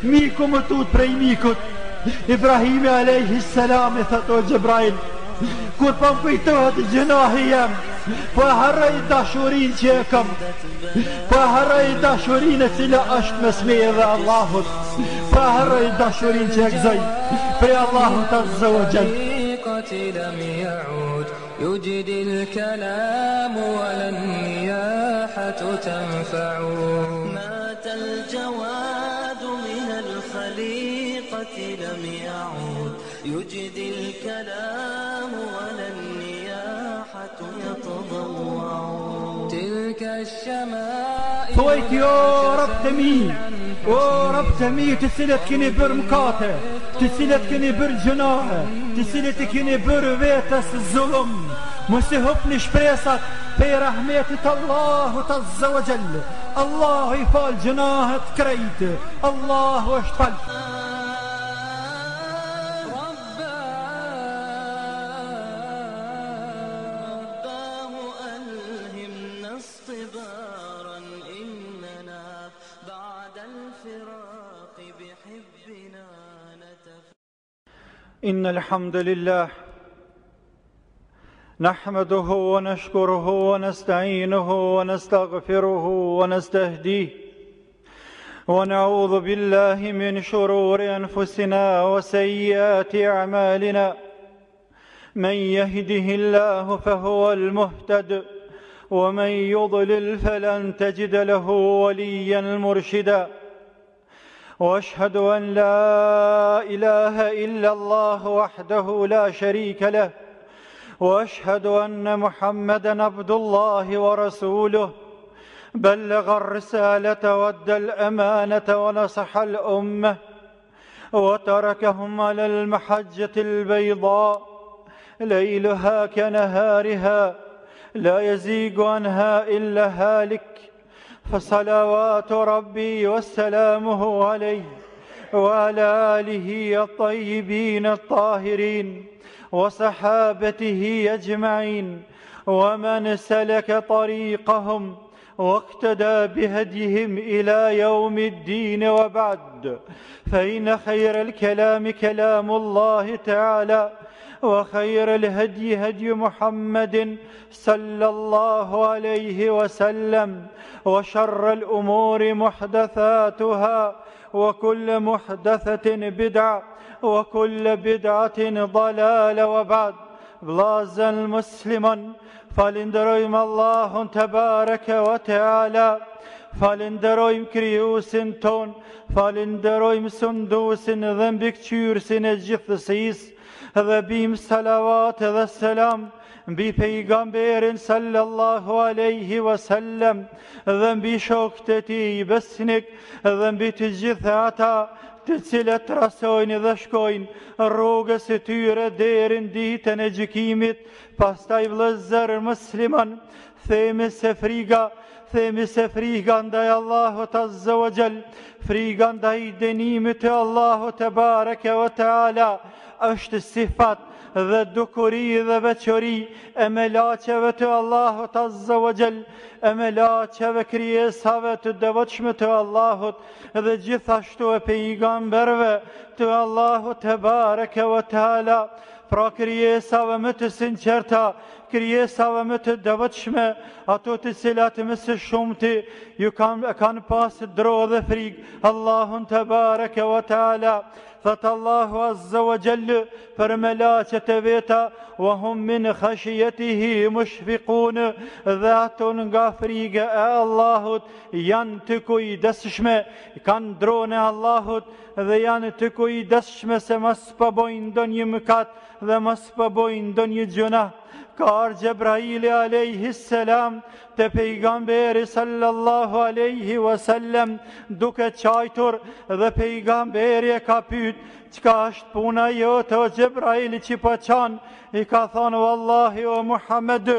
miku më tut prej mikut. Ibrahimi alayhi salam I thot o Gjibrail, kur po më kujtohet gjunahi jem, po harroj dashurin që e kam, po harroj dashurin e cila është mes meje dhe Allahut, po harroj dashurin që e gëzoj prej Allahut azza wa jall. لم يعود يجدي الكلام ولا النياحة تنفع. مات الجواد من الخليقة لم يعود يجدي الكلام ولا النياحة يتضوع. تلك الشمائل ثويت يا رب تمي o Rab të mi të cilët keni bërë mkate, të cilët keni bërë gjunahe, të cilët I keni bërë vetës zullum, mos I hupni shpresat pe rahmetit Allahut azza wa jall. Allahu I fal gjunahet krejtë, Allahu është fal. إن الحمد لله نحمده ونشكره ونستعينه ونستغفره ونستهديه ونعوذ بالله من شرور أنفسنا وسيئات أعمالنا. من يهده الله فهو المهتد ومن يضلل فلن تجد له وليا مرشدا. وأشهد أن لا إله إلا الله وحده لا شريك له وأشهد أن محمدا عبد الله ورسوله بلغ الرسالة وأدى الأمانة ونصح الأمة وتركهم على المحجة البيضاء ليلها كنهارها لا يزيغ عنها إلا هالك. فصلوات ربي وسلامه عليه وعلى آله الطيبين الطاهرين وصحابته أجمعين ومن سلك طريقهم واقتدى بهديهم إلى يوم الدين. وبعد، فإن خير الكلام كلام الله تعالى وخير الهدي هدي محمد صلى الله عليه وسلم وشر الأمور محدثاتها وكل محدثة بدعة وكل بدعة ضلالة. وبعد، بلازا المسلما فالندرويم الله تبارك وتعالى فالندرويم كريوسن تون فالندرويم سندوسن ذنبك تشيرسن الجثسيس dhe bim salavat dhe selam mbi pejgamberin sallallahu aleyhi wasallam dhe mbi shokët e tij besnik dhe mbi të gjitha ata të cilët trasojnë dhe shkojnë rrugës e tyre deri në ditën e gjykimit. Pastaj vëllezër musliman, themi se friga ndaj Allahut azza wa jall, friga ndaj dënimit të Allahut te bareke ve teala është sifat dhe dukuri dhe veçori e melaqeve të Allahut azza wa jall, e melaqeve krijesave të devotshme të Allahut dhe gjithashtu e pejgamberve të Allahut te bareke ve teala. Pra krijesave më të sinqerta, krijesave më të devotshme, ato të cilat më së shumti ju kanë pas dro dhe frikë Allahun te bareke ve teala. Thot Allahu azza wa jall për melaqet e veta, wa hum min khashiyatihi mushfiqun, dhe ato nga friga e Allahut janë të kujdesshme, kanë dronë e Allahut dhe janë të kujdesshme se mos përbojnë ndonjë mëkat dhe mos përbojnë ndonjë gjuna. Ka Gjibraili alayhi salam te pejgamberi sallallahu aleyhi wasallam duke qajtur dhe pejgamberi e ka pyet, çka është puna jote o Gjibraili që po çan? I ka thonë, wallahi o Muhammed,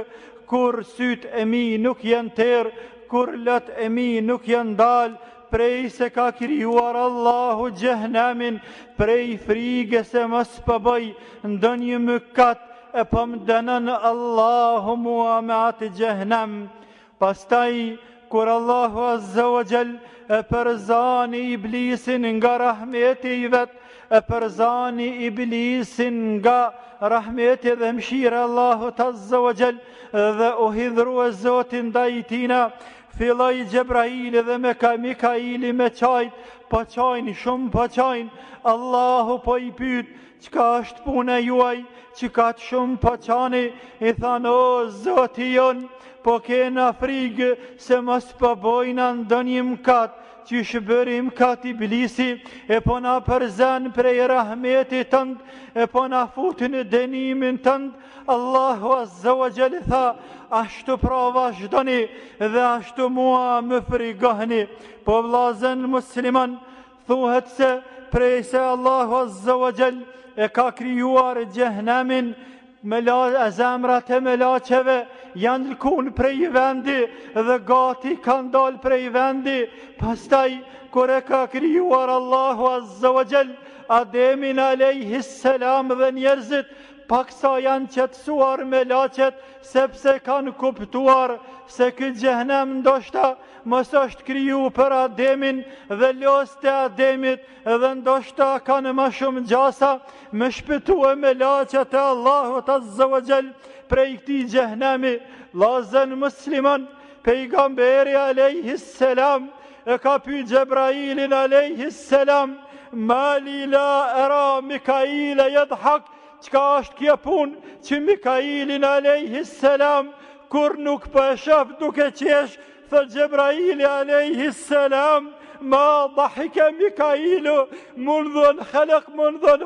kur syt e mi nuk janë ter, kur lot e mi nuk janë dal, prej se ka krijuar Allahu xhehenamin, prej frige se mos përbëj ndonjë mëkat, e po më dënon Allahu mua me atë xhehenam. Pastaj kur Allahu Azza wa Jall e përzani iblisin nga rahmeti i vet, e përzani iblisin nga rahmeti dhe mshira Allahut Azza wa Jall, dhe u hidhru e Zotin ndaj tina. Filloi Gjebraili dhe Mikaili me qajt, po qajnë, shumë po qajnë. Allahu po i pyet, çka është puna juaj, që ka të shumë po qani? I thanë, o Zoti jon, po kena frigë se mos po bojna ndonjë mkat, që shëbërim kat iblisi, e po na përzan prej rahmetit tënd, e po na futi në dënimin tënd. Allahu Azza wa Jall tha, ashtu pra vazhdoni dhe ashtu mua më frigohni. Po vllazën musliman, thuhet se prej se Allahu Azza wa Jall e ka krijuar xhehenemin, zemrat e melaqeve janë lkun prej vendi dhe gati kanë dal prej vendi. Pastaj kur e ka krijuar Allahu Azza wa Jall Ademin alayhis salam dhe njerëzit, paksa janë qetësuar melaqet, sepse kanë kuptuar se ky xhehenem ndoshta mos është kriju për Ademin dhe loste Ademit, dhe ndoshta kanë më shumë gjasa me shpëtue melaqet e Allahut Azza wa Jall prej këtij xhehenemi. Vllazën musliman, pejgamberi alayhis salam e ka pyet Gjebrailin alayhis salam, mali la ara Mikaila yadhak, çka është kjo punë që Mikailin alayhis salam kur nuk po e shef duke qesh? Thë Gjebraili alayhis salam, ma dhahika Mikailu mundhën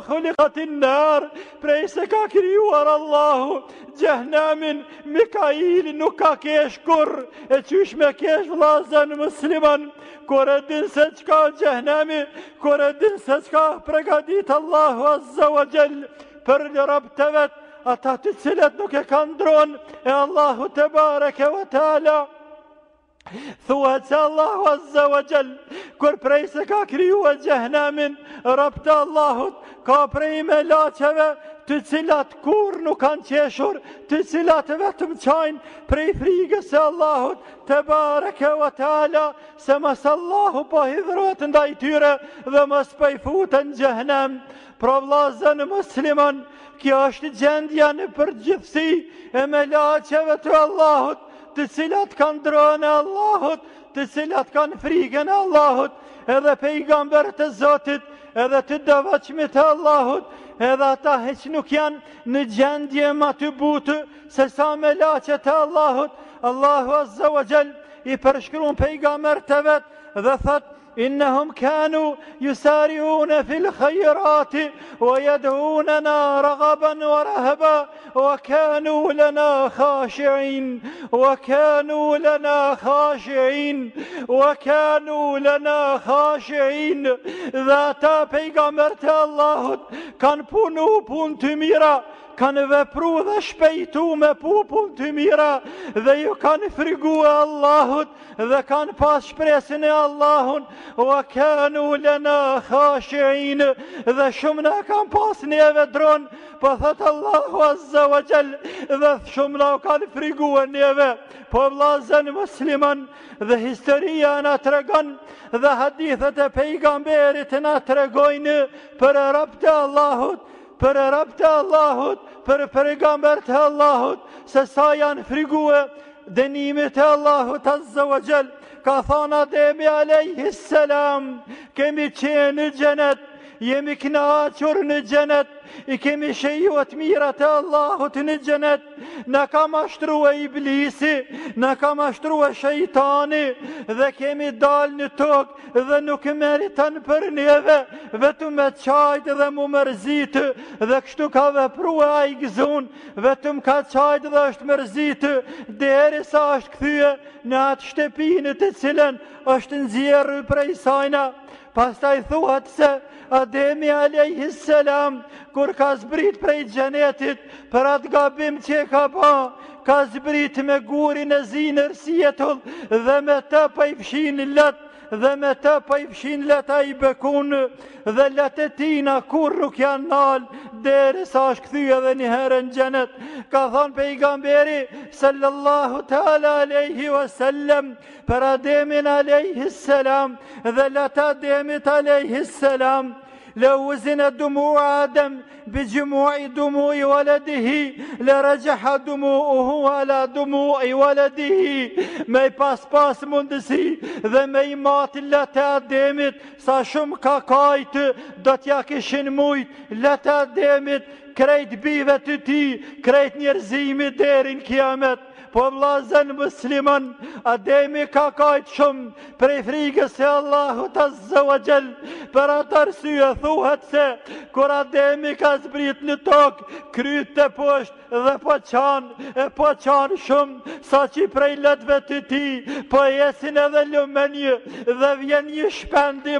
khuliqatin nar, prej se ka krijuar Allahu xhehenemin, Mikaili nuk ka kesh kur. E qysh me kesh vllazën musliman, kur e din se çka xhehenemi, kur e din se çka përgatit Allahu Azza wa Jall për robët e vet, ata të cilët nuk e kanë ndron e Allahu te bareke wa taala. Thuhet se Allahu Azza wa Jall kur prej se ka krijuar xhehenemin, robët e Allahut ka prej melaqeve të cilat kur nuk kanë qeshur, të cilat vetëm qajnë prej frigës e Allahut te bareke wa taala, se mos Allahu po hidhrohet ndaj tyre dhe mos po i futen në xhehenem. Pra vllazën musliman, kjo është gjendja në përgjithësi e melaqeve të Allahut, të cilat kanë drejtën e Allahut, të cilat kanë frikën e Allahut, edhe pejgamberët e Zotit, edhe të devotshmit e Allahut, edhe ata hiç nuk janë në gjendje më të butë se sa melaqet e Allahut. Allahu Azza wa Jall i përshkruan pejgamberët e vet dhe thot, إنهم كانوا يسارعون في الخيرات ويدعوننا رغبا ورهبا وكانوا لنا خاشعين وكانوا لنا خاشعين وكانوا لنا خاشعين. ذاتا pejgambert e Allahut kanë punu punë të mira, kanë vepru dhe shpejtu me punë të mira, dhe ju kanë frigu e Allahut dhe kanë pas shpresin e Allahun. Wa kanu lana khashi'in, dhe shumë na kanë pas neve dron, po thot Allahu Azza wa Jall, dhe shumë na kanë frigu e neve. Po vllazën musliman, dhe historia na tregon dhe hadithet e pejgamberit na tregojnë për robët e Allahut, për robët e Allahut, për pejgamberët e Allahut, se sa janë frigue dënimit e Allahut Azza wa Jall. Ka thënë Ademi alayhis salam, kemi qenë në xhenet, jemi kënaqur në xhenet, i kemi shijuar të mirat e Allahut në xhenet. Na ka mashtruar iblisi, na ka mashtruar shejtani, dhe kemi dalë në tokë dhe nuk meriton për neve vetëm me çajt dhe mu mërzit, dhe kështu ka vepruar ai gëzun, vetëm ka çajt dhe është mërzit, derisa është kthye në atë shtëpinë të cilën është nxjerrë prej sajna. Pastaj thuhet se Ademi alayhis salam kur ka zbrit prej xhenetit për atë gabim që ka ba, ka zbrit me gurin e zinërsijetull, dhe me të pa i fshin let, dhe me të pa i fshin let a i bekun, dhe let e tina kur nuk janë nal deri sa është kthy edhe një herë në xhenet. Ka thënë pejgamberi sallallahu ta'ala alaihi wasallam për Ademin alaihi salam dhe lata Ademit alaihi salam: لو وزن دموع آدم بجموع دموع ولده لرجح دموعه على دموع ولده. Me pas mundësi dhe me i mati lete Ademit, sa shumë ka kajtë, do t'ja kishin mujt lete Ademit, krejt bive të ti, krejt njerëzimi derin kiamet. Po vllazën musliman, Ademi ka kajt shumë prej frikës se Allahut azza wa jall. Për atë arsye thuhet se kur Ademi ka zbrit në tokë, kryt të poshtë dhe po qanë shumë, sa që prej letve të ti po jesin edhe lumenjë dhe vjen një shpendi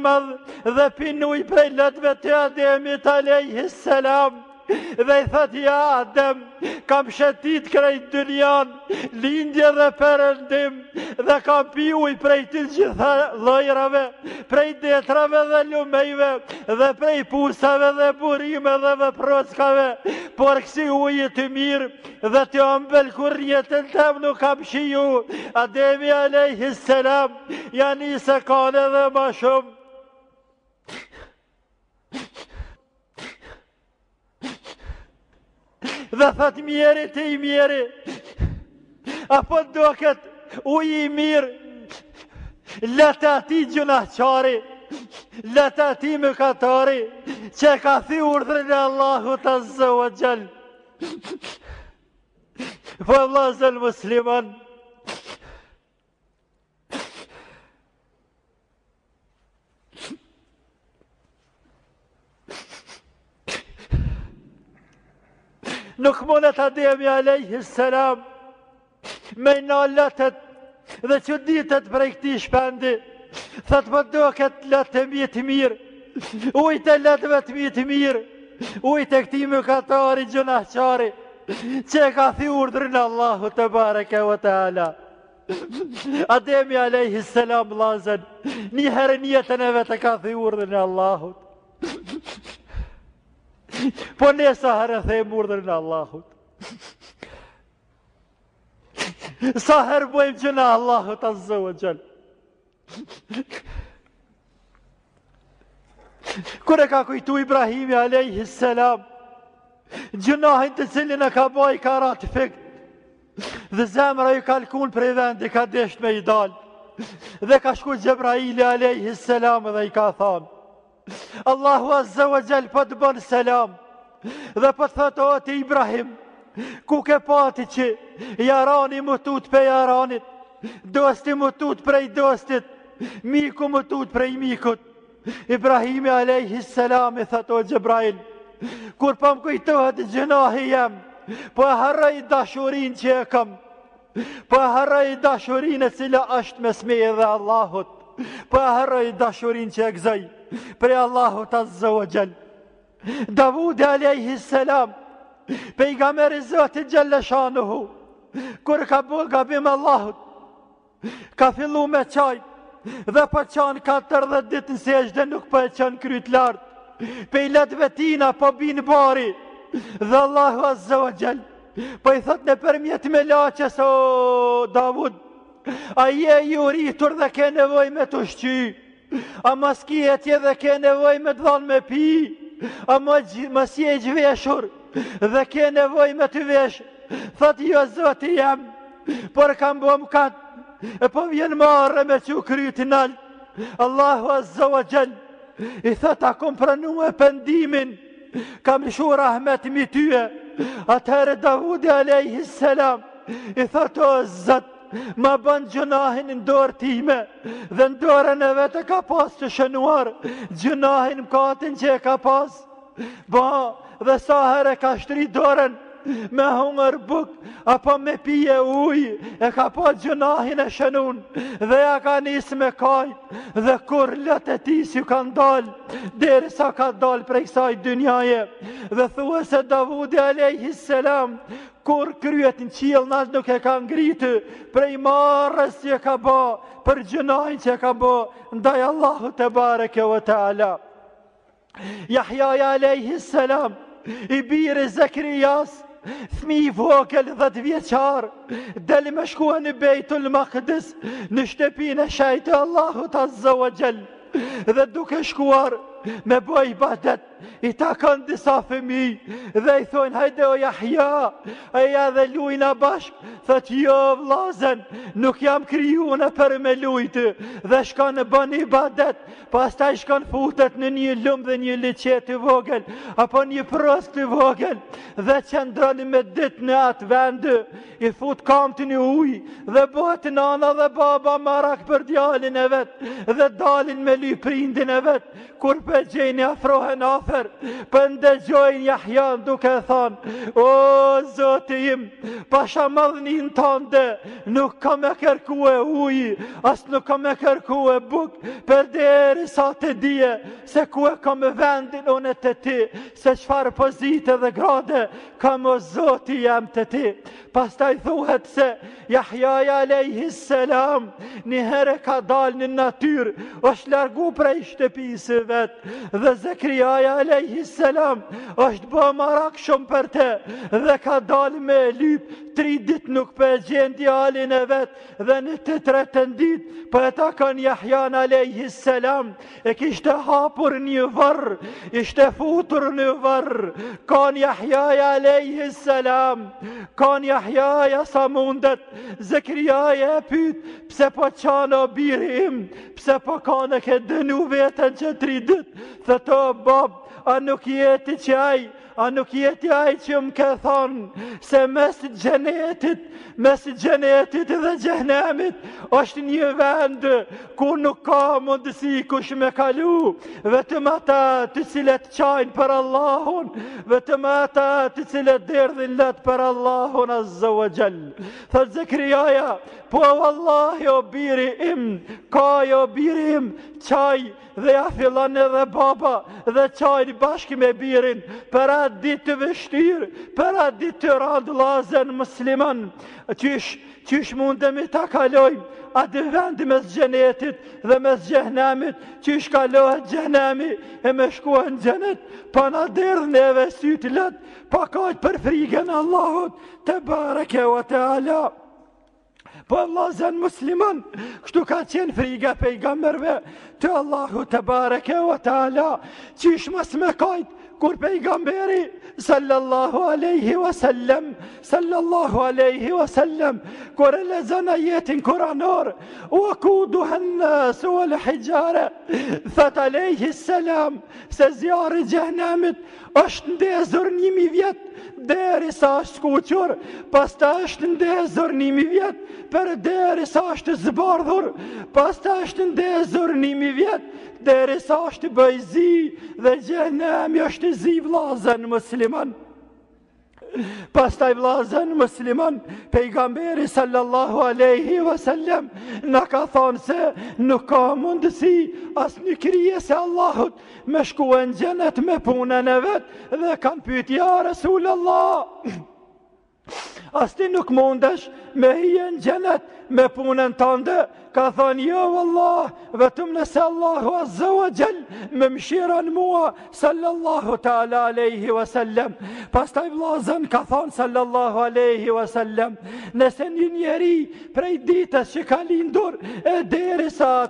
madh dhe pinuj prej letve të Ademit alayhis salam. Dhe i thët: ja Adem, kam shetit krejt dynjan, lindje dhe perëndim, dhe kam pi uj prej të gjitha llojrave, prej detrave dhe lumejve, dhe prej pusave dhe burime dhe veprockave, por kësi ujë të mirë dhe të ëmbël kur jetën tem nuk kam shiju. Ademi alayhis salam ja nisë kanë edhe ma shumë. Dhe thët: mjeri të i mjeri, apo doket uj i mirë, lete ati gjunahqari, lete ati mëkatari, që ka thi urdhrin e Allahut azza wa jall. Po vllazën musliman, nuk mundet Ademi alayhis salam me nalatet dhe që ditët prej këti shpendi. Thët: më doket letë mi të mirë, ujtë e letëve të mi të mirë, ujtë e këti mëkatari gjunahqari, që ka thi urdhrin Allahu të bareke wa ta'ala. Ademi alayhis salam vllazën, një herë në jetën e vetë ka thi urdhrin Allahut. Po ne sa herë thejmë urdhrin e Allahut, sa herë bëjmë gjëna Allahut azza wa jall. Kur e ka kujtu Ibrahimi alayhis salam gjunahin të cilin e ka baj ka ratë fikt, dhe zemra i kalkun prej vendi ka desht me i dal, dhe ka shku Gjebraili alayhis salam dhe i ka thanë: Allahu azza wa jall po të bën selam dhe po të thotë: o ti Ibrahim, ku ke pati që jarani më tut për jaranit, dosti më tut prej dostit, miku më tut prej mikut. Ibrahimi alayhis salam i thotë: o Gjebrail, kur po më kujtohet gjunahi jem, po e harroj dashurin që e kam, po e harroj dashurin e cila është mes meje dhe Allahut, po e harroj dashurin që e gëzoj prej Allahut azza wa jall. Davudi alayhis salam, pejgamberi Zotit xhalla shanuhu, kur ka bë gabim Allahut, ka fillu me qaj dhe po qanë 40 ditë në sejdë, nuk po e qanë kryt lartë, pej letëve tina po binë bari, dhe Allahu azza wa jall po i thot në përmjet me laqës: o Davud, a je i uritur dhe ke nevoj me të shqy, a mas kjetje dhe ke nevoj me të dhanë me pi, a mas je i gjveshur dhe ke nevoj me të vesh. Thot: jo zoti jam, por kam bom kat, e po vjen marrë me që kryti nalt. Allahu azza wa jall i thot: a kom pranu e pendimin, kam shu rahmet mi tyje. Atëherë Davudi alayhis salam i thot: o Zot, ma bën gjunahin në dorë time, dhe në dorën e vete ka pas të shënuar gjunahin mkatin që e ka pas. Ba, dhe sa herë ka shtri dorën me hungër buk, apo me pije uj, e ka pa gjunahin e shënun, dhe ja ka nisë me kajt, dhe kur lët e ti si ka ndal, deri sa ka dal prej kësaj dynjaje. Dhe thua se Davudi alayhis salam, kur kryet në qilë nalt nuk e ka ngritë, prej marrës që ka ba, për gjunahin që ka ba, ndaj Allahu te bareke wa ta'ala. Jahjaja alayhi salam, I biri Zakarias, fëmijë I vogël 10 vjeçar, dali me shkua në Bejtul Maqdis, në shtëpinë e shejtë e Allahut Azza wa Jall. Dhe duke shkuar me bëj ibadet, I takon disa fëmijë dhe I thonë hajde o Jahja, eja dhe lujna bashk. Thot jo vllazën, nuk jam krijuar për me lujtë. Dhe shkon në bën ibadet, pastaj shkon futet në një lumë dhe një liçet I vogël apo një prost I vogël dhe qëndron me ditë në atë vend. I fut kamtin e ujë dhe bëhet nana dhe baba marak për djalin e vet dhe dalin me ly prindin e vet. Kur për gjeni afrohen afer, për ndëgjojnë Jahjan duke thonë o Zoti im, pasha madhnin tënde nuk ka me kërkue ujë, as nuk ka me kërkue buk, për deri sa të dije se ku e ka me vendin unë të ti, se qfar pozite dhe grade kam o Zoti jam të ti. Pastaj thuhet se Jahjaja alayhi salam një herë ka dal në natyrë, është largu prej shtëpisë vet, dhe Zakariaja alayhi salam është bë marak shumë për te dhe ka dal me lyp 3 ditë nuk për gjen djalin e vet dhe në të tretën ditë për e takon Jahjan alayhi salam e kishte hapur një varr, ishte futur në varr, kan Jahjaja alayhi salam, kan Jahjaja sa mundet. Zakariaja e pyet pse po qana biri im, pse po kanë ke dënu vetën që 3 ditë. Thot o bab, a nuk jeti qaj, a nuk jeti aj që më ke thonë se mes gjenetit dhe gjehnemit është një vend ku nuk ka mundësi kush me kalu, vetëm ata të cilët qajnë për Allahun, vetëm ata të cilët derdhin let për Allahun Azza wa Jall. Thot Zakariaja, po wallahi o biri im, ka jo biri im qaj, dhe ja fillan edhe baba dhe qajnë bashkë me birin për atë ditë të vështirë, për atë ditë të randë lazen musliman. Qysh mundemi ta kalojmë atë vendi mes gjenetit dhe mes gjehnemit, qysh kalohet gjehnemi e me shkua në gjenet, pa na derdh neve sytë let, pa kajtë për frigën Allahut te bareke wa taala. Po vllazën musliman, kështu ka qenë friga pejgamberve të Allahu te bareke wa taala. Qish mas me kajt kur pejgamberi sallallahu alaihi wasallam kur e lexon ajetin kuranor wa quduha an-nas wal hijara, thot alaihi salam se zjarri xhenemit është ndezur 1000 vjet deri sa është skuqur, pasta është ndezur 1000 vjet për deri sa është zbardhur, pasta është ndezur 1000 vjet deri sa është bëjzi dhe xhenemi është zi vllazën musliman. Pastaj vllazën musliman, pejgamberi sallallahu alaihi wasallam na ka thonë se nuk ka mundësi as një krijesë Allahut me shkuar në xhenet me punën e vet dhe kanë pyet ja Rasulullah, as ti nuk mundesh me hije në xhenet me punën tënde? Ka thonë jo wallah, vetëm nëse Allahu Azza wa Jall me mëshiron mua sallallahu ta'ala alaihi wasallam. Pastaj vllazën ka thonë sallallahu alaihi wasallam, nëse një njeri prej ditës që ka lindur e derisa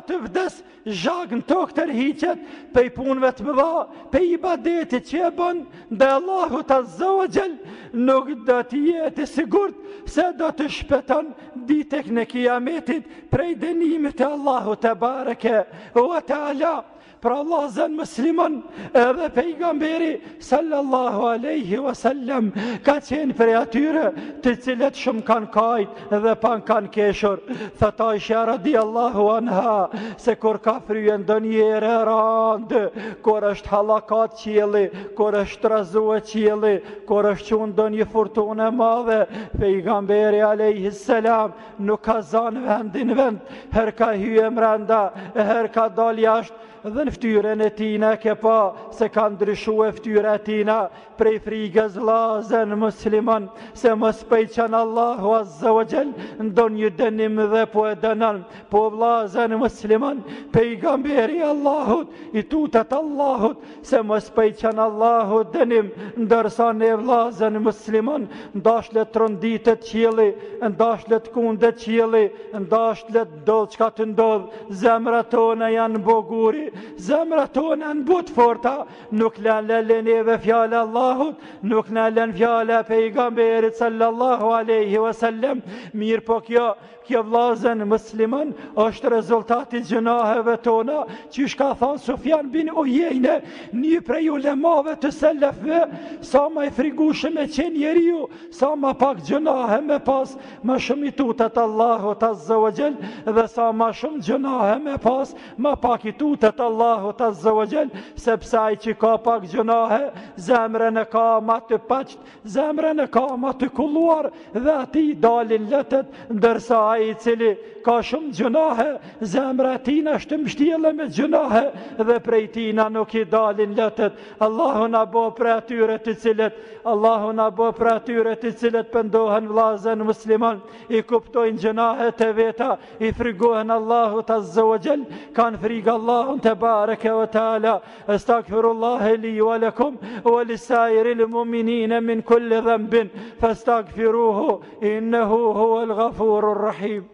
të vdes zhag në tokë tërhiqet pej punëve të mëdha, pej ibadetit që e bën dhe Allahut Azza wa Jall, nuk do të jetë sigurt se do të shpëton ditën e kiametit prej dënimit të Allahut te bareke wa taala. Pra vllazën musliman, edhe pejgamberi sallallahu alaihi wasallam ka qenë prej atyre të cilët shumë kanë kajt dhe pan kanë keshur. Thot Aisha radiallahu anha se kur ka fryen ndonjëherë rand, kur është hallakat qielli, kur është trazue qielli, kur është qenë ndonjë furtunë e madhe, pejgamberi alaihi salam nuk ka zanë vendin vend, her ka hyrë brenda, her ka dal jashtë, dhe në ftyrën e tina ke pa se ka ndryshu e ftyra tina prej frigës vllazën musliman, se mos pejqan Allahu Azza wa Jall ndon një dënim dhe po e dënon, po vllazën musliman, pejgamberi Allahut i tutet Allahut se mos pejqan Allahu dënim, ndërsa ne vllazën musliman ndashlet tronditet qielli, ndashlet kundet qielli, ndashlet ndodh çka të ndodh, zemrat tona janë boguri, zemrat tona janë but forta, nuk lënë neve fjala Allahut, nuk na lën fjala pejgamberit sallallahu alaihi wasallam. Mirë po kjo vllazën musliman është rezultati gjunaheve tona, që ka thënë Sufjan bin Ujejne, një prej ulemave të selefëve, sa më i frigushëm e qenë njeriu, sa më pak gjunahe me pas, më shumë i tutet Allahut Azza wa Jall, dhe sa më shumë gjunahe me pas, më pak i tutet Allahut Azza wa Jall, sepse ai që ka pak gjunahe, zemrën e ka ma të paqt, zemrën e ka ma të kulluar, dhe ati dalin letët, ndërsa ai i cili ka shumë gjunahe, zemra tina është mbështjellë me gjunahe, dhe prej tina nuk i dalin letët. Allahu na bo për atyre të cilët, Allahu na bo për atyre të cilët pëndohen vllazën musliman, i kuptojnë gjunahet e veta, i frigohen Allahut Azza wa Jall, kanë frikë Allahun te bareke ve taala. Astaghfirullah li wa lakum wa lisairil mu'minina min kulli dhanbin fastaghfiruhu innahu huwal ghafurur rahim.